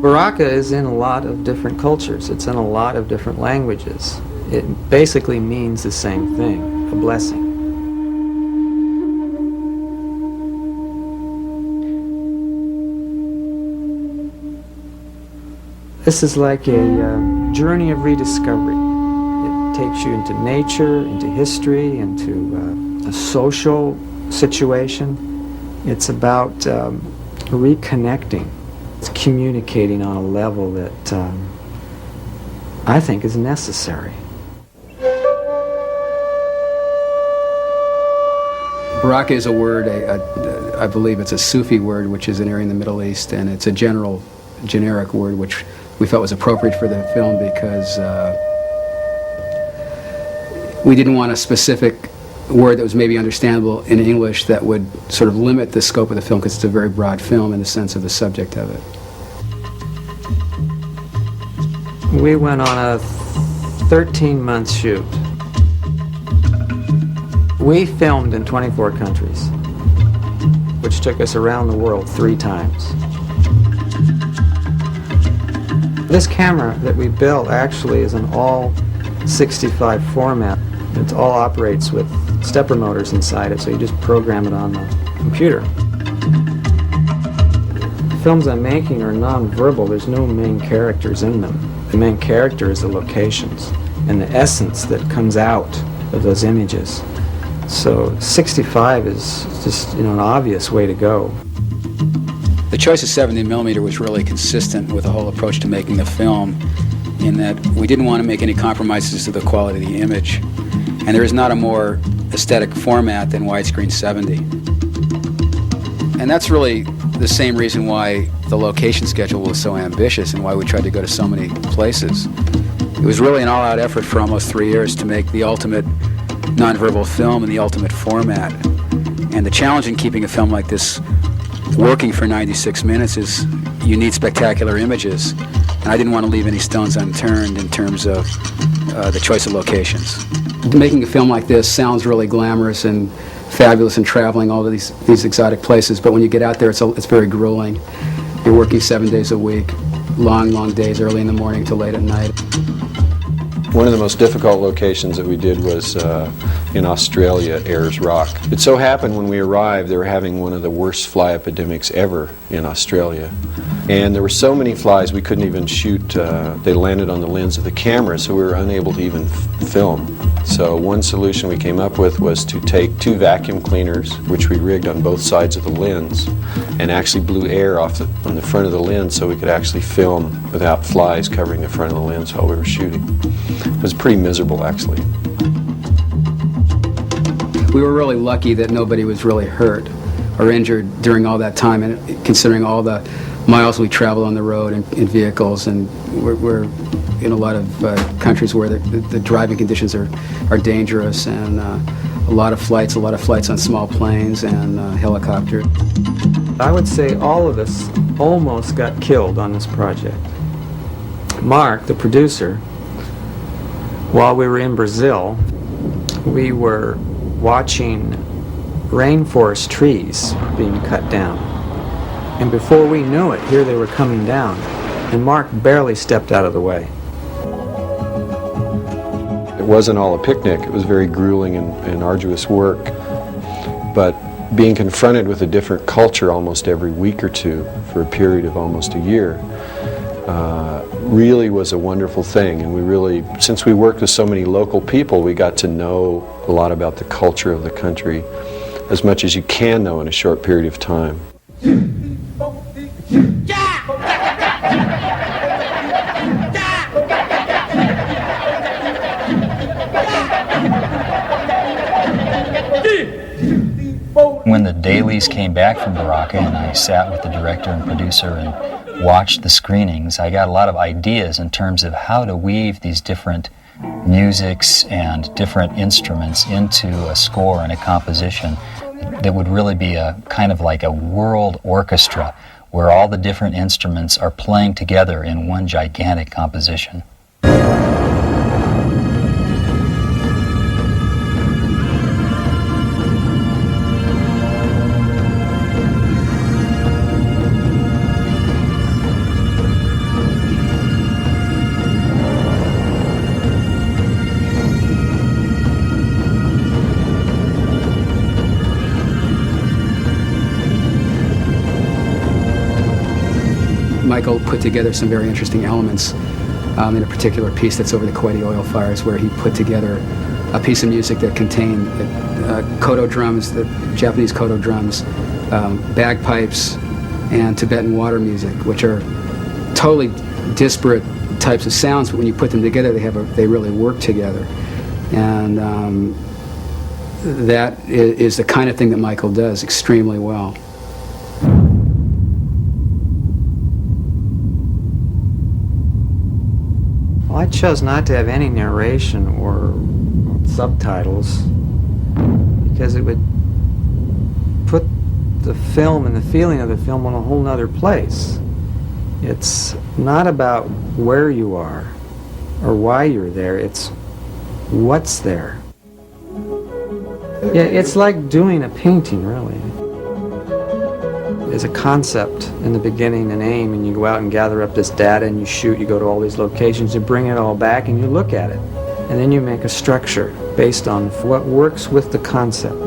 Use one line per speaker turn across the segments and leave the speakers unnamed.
Baraka is in a lot of different cultures. It's in a lot of different languages. It basically means the same thing, a blessing. This is like a journey of rediscovery. It takes you into nature, into history, into a social situation. It's about reconnecting. It's communicating on a level that I think is necessary.
Baraka is a word, I believe it's a Sufi word, which is an area in the Middle East, and it's a generic word which we felt was appropriate for the film because we didn't want a specific word that was maybe understandable in English that would sort of limit the scope of the film, because it's a very broad film in the sense of the subject of it.
We went on a 13-month shoot. We filmed in 24 countries, which took us around the world 3 times. This camera that we built actually is an all 65 format. It all operates with stepper motors inside it, so you just program it on the computer. The films I'm making are non-verbal. There's no main characters in them. The main character is the locations and the essence that comes out of those images. So 65 is just, an obvious way to go.
The choice of 70mm was really consistent with the whole approach to making the film, in that we didn't want to make any compromises to the quality of the image. And there is not a more aesthetic format than widescreen 70. And that's really the same reason why the location schedule was so ambitious and why we tried to go to so many places. It was really an all-out effort for almost 3 years to make the ultimate nonverbal film in the ultimate format. And the challenge in keeping a film like this working for 96 minutes is you need spectacular images. And I didn't want to leave any stones unturned in terms of the choice of locations. Making a film like this sounds really glamorous and fabulous and traveling all of these exotic places, but when you get out there, it's very grueling. You're working 7 days a week, long days, early in the morning till late at night.
One of the most difficult locations that we did was in Australia at Ayers Rock. It so happened when we arrived, they were having one of the worst fly epidemics ever in Australia. And there were so many flies we couldn't even shoot. They landed on the lens of the camera, so we were unable to even film. So one solution we came up with was to take 2 vacuum cleaners, which we rigged on both sides of the lens, and actually blew air on the front of the lens so we could actually film without flies covering the front of the lens while we were shooting. It was pretty miserable, actually.
We were really lucky that nobody was really hurt or injured during all that time, and considering all the miles we travel on the road in vehicles, and we're in a lot of countries where the driving conditions are dangerous, and a lot of flights on small planes and helicopters.
I would say all of us almost got killed on this project. Mark, the producer, while we were in Brazil, we were watching rainforest trees being cut down. And before we knew it, here they were coming down, and Mark barely stepped out of the way.
It wasn't all a picnic. It was very grueling and arduous work. But being confronted with a different culture almost every week or two for a period of almost a year really was a wonderful thing. And we really, since we worked with so many local people, we got to know a lot about the culture of the country, as much as you can know in a short period of time.
When the dailies came back from Baraka and I sat with the director and producer and watched the screenings, I got a lot of ideas in terms of how to weave these different musics and different instruments into a score and a composition that would really be a kind of like a world orchestra where all the different instruments are playing together in one gigantic composition.
Michael put together some very interesting elements in a particular piece that's over the Kuwaiti oil fires, where he put together a piece of music that contained koto drums, the Japanese koto drums, bagpipes, and Tibetan water music, which are totally disparate types of sounds, but when you put them together, they really work together. And that is the kind of thing that Michael does extremely well.
Well, I chose not to have any narration or subtitles because it would put the film and the feeling of the film on a whole nother place. It's not about where you are or why you're there, it's what's there. Yeah, it's like doing a painting, really. There's a concept in the beginning, an aim, and you go out and gather up this data and you shoot, you go to all these locations, you bring it all back and you look at it. And then you make a structure based on what works with the concept.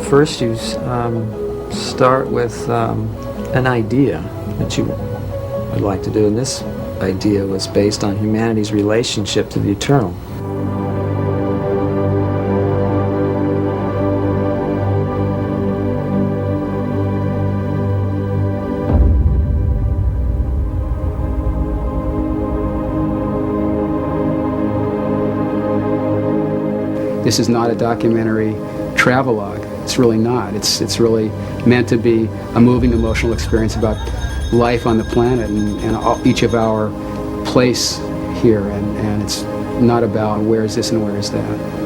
First you start with an idea that you would like to do, and this idea was based on humanity's relationship to the eternal.
This is not a documentary travelogue. It's really not. It's really meant to be a moving emotional experience about life on the planet and each of our place here. And it's not about where is this and where is that.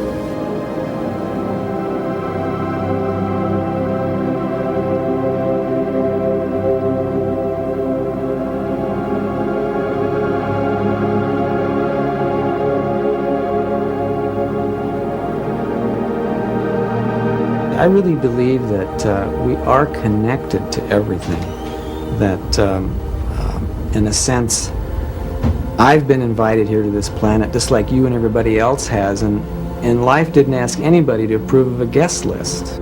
I really believe that we are connected to everything. That, in a sense, I've been invited here to this planet just like you and everybody else has, and life didn't ask anybody to approve of a guest list.